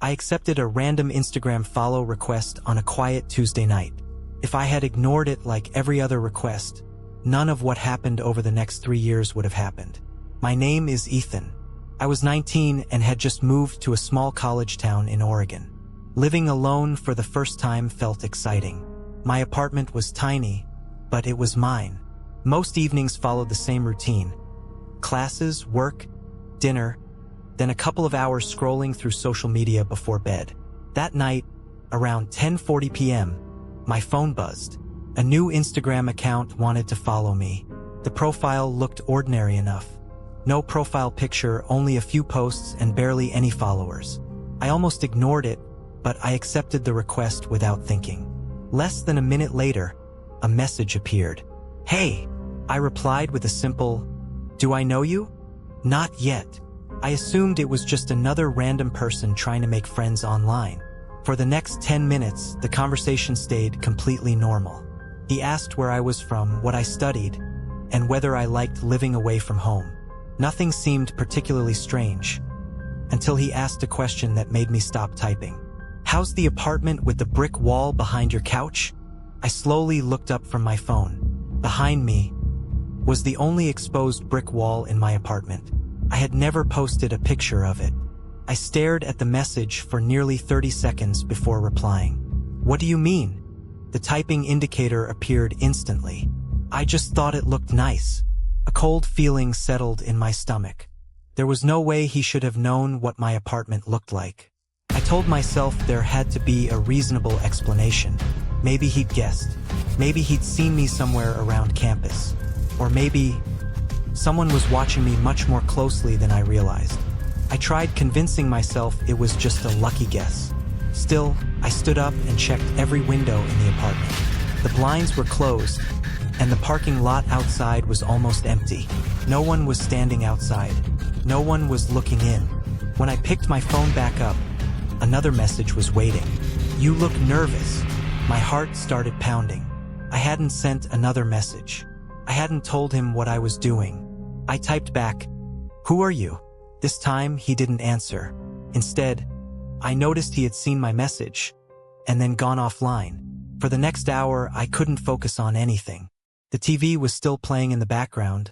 I accepted a random Instagram follow request on a quiet Tuesday night. If I had ignored it like every other request, none of what happened over the next 3 years would have happened. My name is Ethan. I was 19 and had just moved to a small college town in Oregon. Living alone for the first time felt exciting. My apartment was tiny, but it was mine. Most evenings followed the same routine. Classes, work, dinner, then a couple of hours scrolling through social media before bed. That night, around 10:40 p.m., my phone buzzed. A new Instagram account wanted to follow me. The profile looked ordinary enough. No profile picture, only a few posts and barely any followers. I almost ignored it, but I accepted the request without thinking. Less than a minute later, a message appeared. "Hey," I replied with a simple, "Do I know you?" "Not yet." I assumed it was just another random person trying to make friends online. For the next 10 minutes, the conversation stayed completely normal. He asked where I was from, what I studied, and whether I liked living away from home. Nothing seemed particularly strange, until he asked a question that made me stop typing. "How's the apartment with the brick wall behind your couch?" I slowly looked up from my phone. Behind me was the only exposed brick wall in my apartment. I had never posted a picture of it. I stared at the message for nearly 30 seconds before replying. "What do you mean?" The typing indicator appeared instantly. "I just thought it looked nice." A cold feeling settled in my stomach. There was no way he should have known what my apartment looked like. I told myself there had to be a reasonable explanation. Maybe he'd guessed. Maybe he'd seen me somewhere around campus. Or maybe someone was watching me much more closely than I realized. I tried convincing myself it was just a lucky guess. Still, I stood up and checked every window in the apartment. The blinds were closed, and the parking lot outside was almost empty. No one was standing outside. No one was looking in. When I picked my phone back up, another message was waiting. "You look nervous." My heart started pounding. I hadn't sent another message. I hadn't told him what I was doing. I typed back, "Who are you?" This time, he didn't answer. Instead, I noticed he had seen my message and then gone offline. For the next hour, I couldn't focus on anything. The TV was still playing in the background,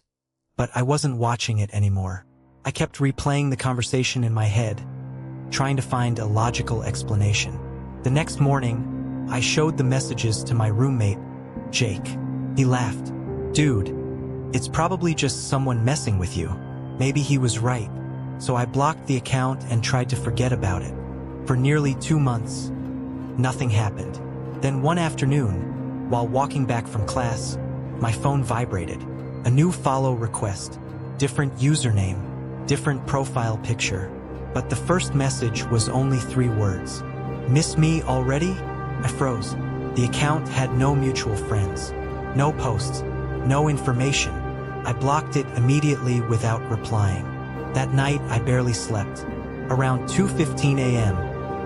but I wasn't watching it anymore. I kept replaying the conversation in my head, trying to find a logical explanation. The next morning, I showed the messages to my roommate, Jake. He laughed. "Dude, it's probably just someone messing with you." Maybe he was right. So I blocked the account and tried to forget about it. For nearly 2 months, nothing happened. Then one afternoon, while walking back from class, my phone vibrated. A new follow request, different username, different profile picture. But the first message was only 3 words. "Miss me already?" I froze. The account had no mutual friends, no posts, no information. I blocked it immediately without replying. That night, I barely slept. Around 2:15 a.m.,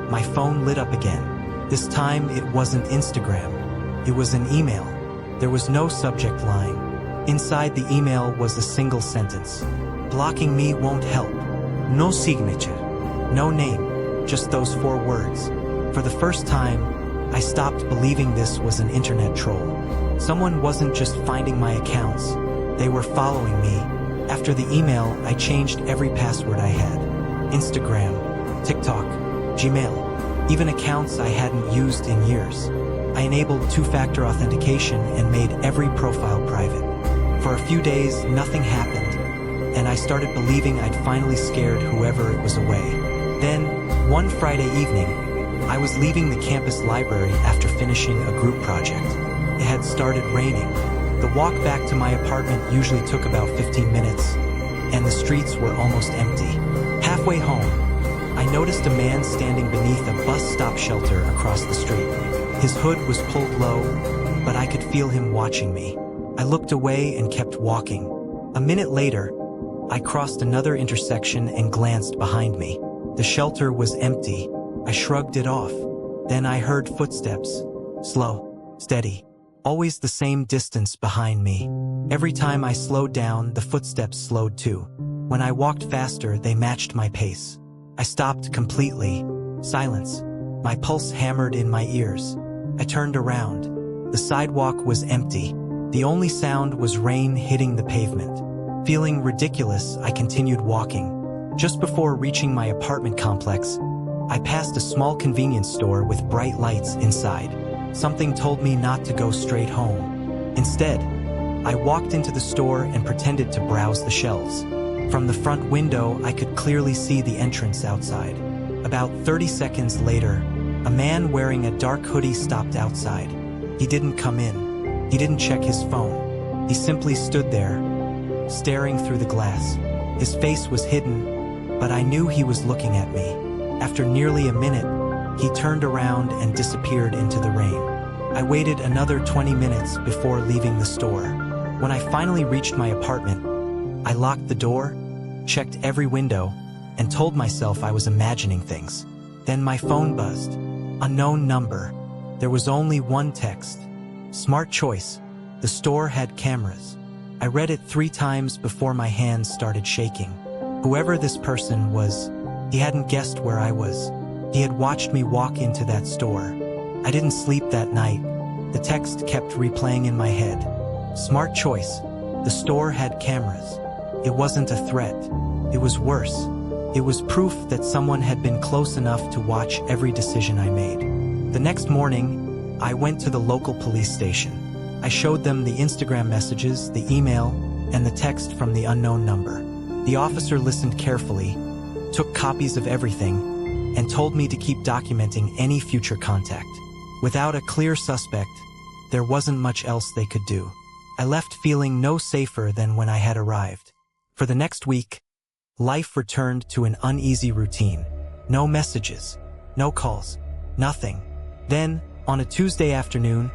my phone lit up again. This time, it wasn't Instagram. It was an email. There was no subject line. Inside the email was a single sentence. "Blocking me won't help." No signature. No name. Just those 4 words. For the first time, I stopped believing this was an internet troll. Someone wasn't just finding my accounts. They were following me. After the email, I changed every password I had. Instagram, TikTok, Gmail, even accounts I hadn't used in years. I enabled 2-factor authentication and made every profile private. For a few days, nothing happened, and I started believing I'd finally scared whoever it was away. Then, one Friday evening, I was leaving the campus library after finishing a group project. It had started raining. The walk back to my apartment usually took about 15 minutes, and the streets were almost empty. Halfway home, I noticed a man standing beneath a bus stop shelter across the street. His hood was pulled low, but I could feel him watching me. I looked away and kept walking. A minute later, I crossed another intersection and glanced behind me. The shelter was empty. I shrugged it off. Then I heard footsteps. Slow, steady. Always the same distance behind me. Every time I slowed down, the footsteps slowed too. When I walked faster, they matched my pace. I stopped completely, Silence. My pulse hammered in my ears. I turned around. The sidewalk was empty. The only sound was rain hitting the pavement. Feeling ridiculous, I continued walking. Just before reaching my apartment complex, I passed a small convenience store with bright lights inside. Something told me not to go straight home. Instead, I walked into the store and pretended to browse the shelves. From the front window, I could clearly see the entrance outside. About 30 seconds later, a man wearing a dark hoodie stopped outside. He didn't come in. He didn't check his phone. He simply stood there, staring through the glass. His face was hidden, but I knew he was looking at me. After nearly a minute, he turned around and disappeared into the rain. I waited another 20 minutes before leaving the store. When I finally reached my apartment, I locked the door, checked every window, and told myself I was imagining things. Then my phone buzzed. Unknown number. There was only one text. Smart choice. The store had cameras. I read it 3 times before my hands started shaking. Whoever this person was, he hadn't guessed where I was. He had watched me walk into that store. I didn't sleep that night. The text kept replaying in my head. Smart choice. The store had cameras. It wasn't a threat. It was worse. It was proof that someone had been close enough to watch every decision I made. The next morning, I went to the local police station. I showed them the Instagram messages, the email, and the text from the unknown number. The officer listened carefully, took copies of everything, and told me to keep documenting any future contact. Without a clear suspect, there wasn't much else they could do. I left feeling no safer than when I had arrived. For the next week, life returned to an uneasy routine. No messages, no calls, nothing. Then, on a Tuesday afternoon,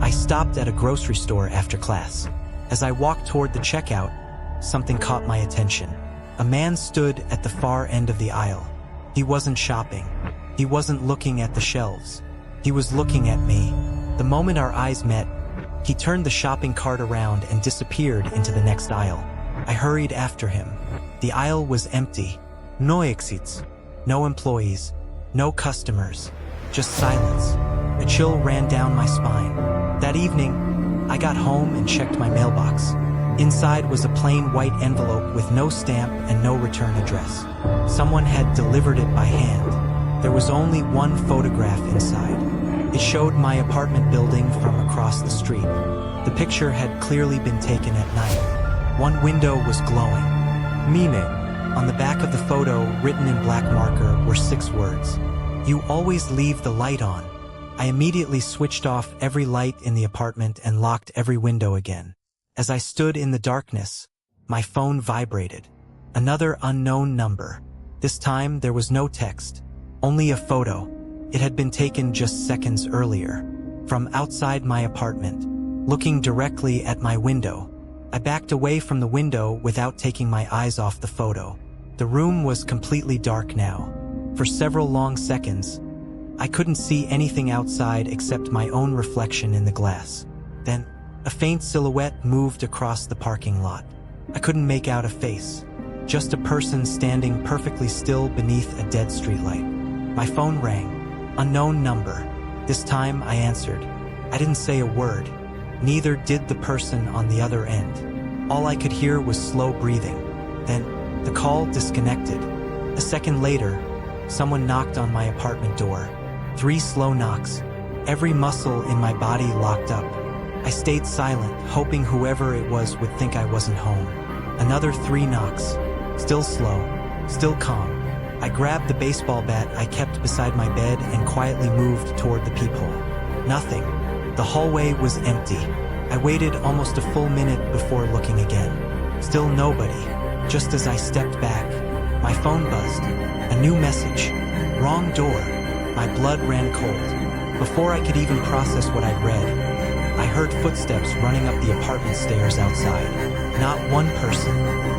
I stopped at a grocery store after class. As I walked toward the checkout, something caught my attention. A man stood at the far end of the aisle. He wasn't shopping. He wasn't looking at the shelves. He was looking at me. The moment our eyes met, he turned the shopping cart around and disappeared into the next aisle. I hurried after him. The aisle was empty. No exits, no employees, no customers, just silence. A chill ran down my spine. That evening, I got home and checked my mailbox. Inside was a plain white envelope with no stamp and no return address. Someone had delivered it by hand. There was only one photograph inside. It showed my apartment building from across the street. The picture had clearly been taken at night. One window was glowing. Meaning, on the back of the photo, written in black marker, were 6 words. You always leave the light on. I immediately switched off every light in the apartment and locked every window again. As I stood in the darkness, my phone vibrated. Another unknown number. This time, there was no text, only a photo. It had been taken just seconds earlier. From outside my apartment, looking directly at my window. I backed away from the window without taking my eyes off the photo. The room was completely dark now. For several long seconds, I couldn't see anything outside except my own reflection in the glass. Then, a faint silhouette moved across the parking lot. I couldn't make out a face. Just a person standing perfectly still beneath a dead streetlight. My phone rang. Unknown number. This time I answered. I didn't say a word. Neither did the person on the other end. All I could hear was slow breathing. Then, the call disconnected. A second later, someone knocked on my apartment door. 3 slow knocks. Every muscle in my body locked up. I stayed silent, hoping whoever it was would think I wasn't home. Another 3 knocks. Still slow, still calm. I grabbed the baseball bat I kept beside my bed and quietly moved toward the peephole. Nothing. The hallway was empty. I waited almost a full minute before looking again. Still nobody. Just as I stepped back, my phone buzzed. A new message. Wrong door. My blood ran cold. Before I could even process what I'd read, I heard footsteps running up the apartment stairs outside. Not one person,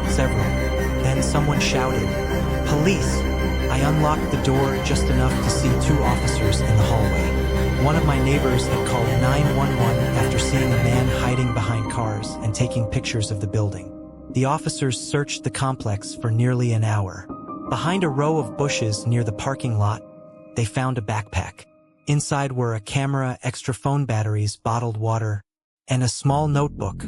several. Then someone shouted, "Police!" I unlocked the door just enough to see 2 officers in the hallway. One of my neighbors had called 911 after seeing a man hiding behind cars and taking pictures of the building. The officers searched the complex for nearly an hour. Behind a row of bushes near the parking lot, they found a backpack. Inside were a camera, extra phone batteries, bottled water, and a small notebook.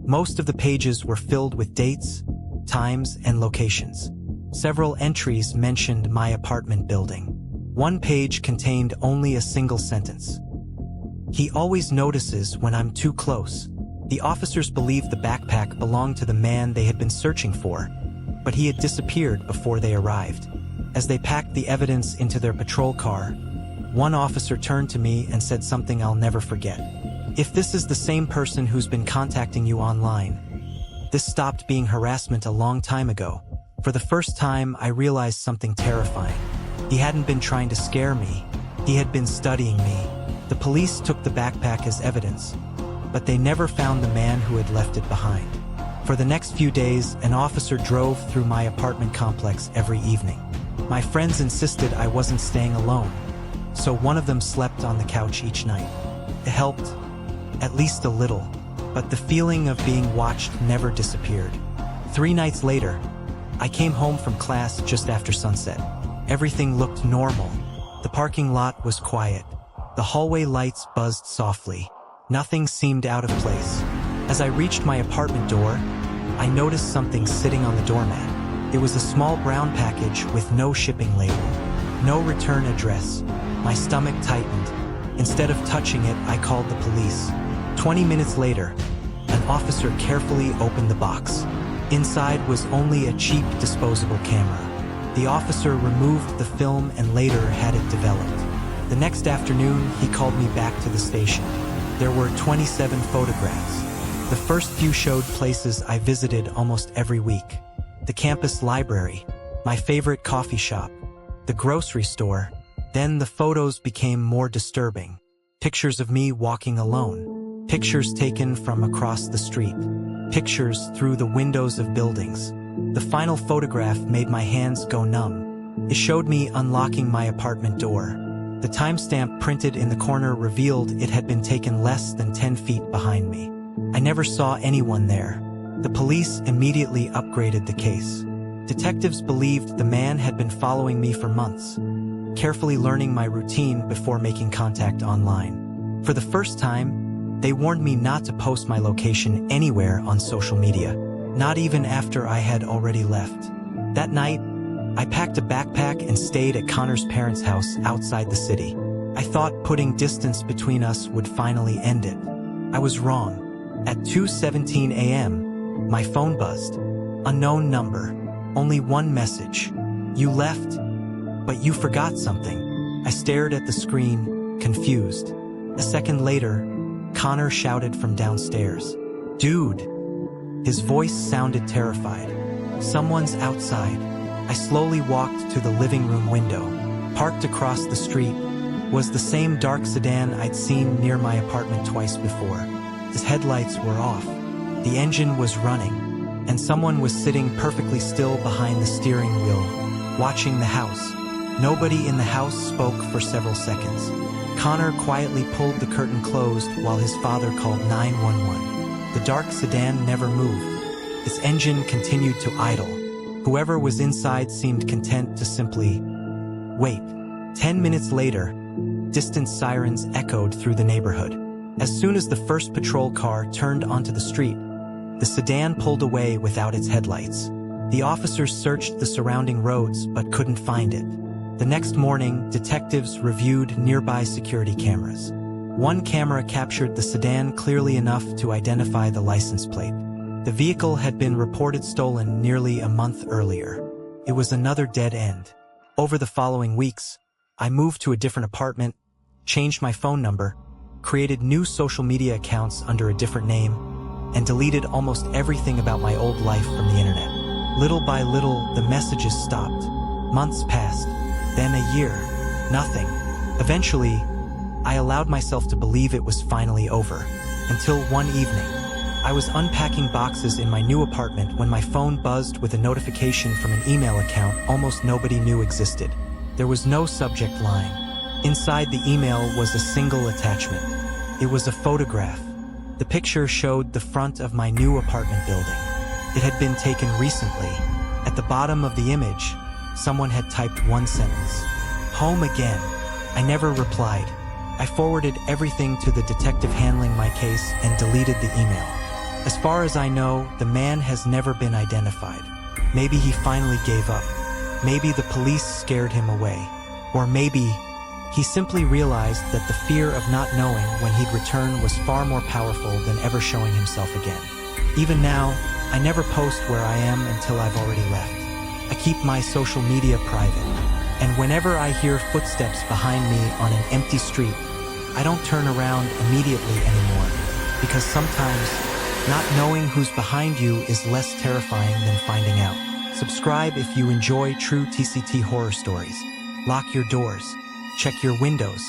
Most of the pages were filled with dates, times, and locations. Several entries mentioned my apartment building. One page contained only a single sentence. "He always notices when I'm too close." The officers believed the backpack belonged to the man they had been searching for, but he had disappeared before they arrived. As they packed the evidence into their patrol car, one officer turned to me and said something I'll never forget. "If this is the same person who's been contacting you online, this stopped being harassment a long time ago." For the first time, I realized something terrifying. He hadn't been trying to scare me. He had been studying me. The police took the backpack as evidence, but they never found the man who had left it behind. For the next few days, an officer drove through my apartment complex every evening. My friends insisted I wasn't staying alone, so one of them slept on the couch each night. It helped, at least a little, but the feeling of being watched never disappeared. 3 nights later, I came home from class just after sunset. Everything looked normal. The parking lot was quiet. The hallway lights buzzed softly. Nothing seemed out of place. As I reached my apartment door, I noticed something sitting on the doormat. It was a small brown package with no shipping label, no return address. My stomach tightened. Instead of touching it, I called the police. 20 minutes later, an officer carefully opened the box. Inside was only a cheap disposable camera. The officer removed the film and later had it developed. The next afternoon, he called me back to the station. There were 27 photographs. The first few showed places I visited almost every week. The campus library, my favorite coffee shop, the grocery store. Then the photos became more disturbing. Pictures of me walking alone. Pictures taken from across the street. Pictures through the windows of buildings. The final photograph made my hands go numb. It showed me unlocking my apartment door. The timestamp printed in the corner revealed it had been taken less than 10 feet behind me. I never saw anyone there. The police immediately upgraded the case. Detectives believed the man had been following me for months, carefully learning my routine before making contact online. For the first time, they warned me not to post my location anywhere on social media, not even after I had already left. That night, I packed a backpack and stayed at Connor's parents' house outside the city. I thought putting distance between us would finally end it. I was wrong. At 2:17 a.m., my phone buzzed. Unknown number. Only one message. "You left, but you forgot something." I stared at the screen, confused. A second later, Connor shouted from downstairs, "Dude!" His voice sounded terrified. "Someone's outside." I slowly walked to the living room window. Parked across the street was the same dark sedan I'd seen near my apartment twice before. His headlights were off. The engine was running, and someone was sitting perfectly still behind the steering wheel, watching the house. Nobody in the house spoke for several seconds. Connor quietly pulled the curtain closed while his father called 911. The dark sedan never moved. Its engine continued to idle. Whoever was inside seemed content to simply wait. 10 minutes later, distant sirens echoed through the neighborhood. As soon as the first patrol car turned onto the street, the sedan pulled away without its headlights. The officers searched the surrounding roads but couldn't find it. The next morning, detectives reviewed nearby security cameras. One camera captured the sedan clearly enough to identify the license plate. The vehicle had been reported stolen nearly a month earlier. It was another dead end. Over the following weeks, I moved to a different apartment, changed my phone number, created new social media accounts under a different name, and deleted almost everything about my old life from the internet. Little by little, the messages stopped. Months passed, then a year, nothing. Eventually, I allowed myself to believe it was finally over, until one evening. I was unpacking boxes in my new apartment when my phone buzzed with a notification from an email account almost nobody knew existed. There was no subject line. Inside the email was a single attachment. It was a photograph. The picture showed the front of my new apartment building. It had been taken recently. At the bottom of the image, someone had typed one sentence: "Home again." I never replied. I forwarded everything to the detective handling my case and deleted the email. As far as I know, the man has never been identified. Maybe he finally gave up. Maybe the police scared him away. Or maybe he simply realized that the fear of not knowing when he'd return was far more powerful than ever showing himself again. Even now, I never post where I am until I've already left. I keep my social media private, and whenever I hear footsteps behind me on an empty street, I don't turn around immediately anymore, because sometimes not knowing who's behind you is less terrifying than finding out. Subscribe if you enjoy true TCT horror stories. Lock your doors, check your windows,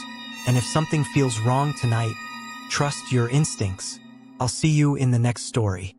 and if something feels wrong tonight, trust your instincts. I'll see you in the next story.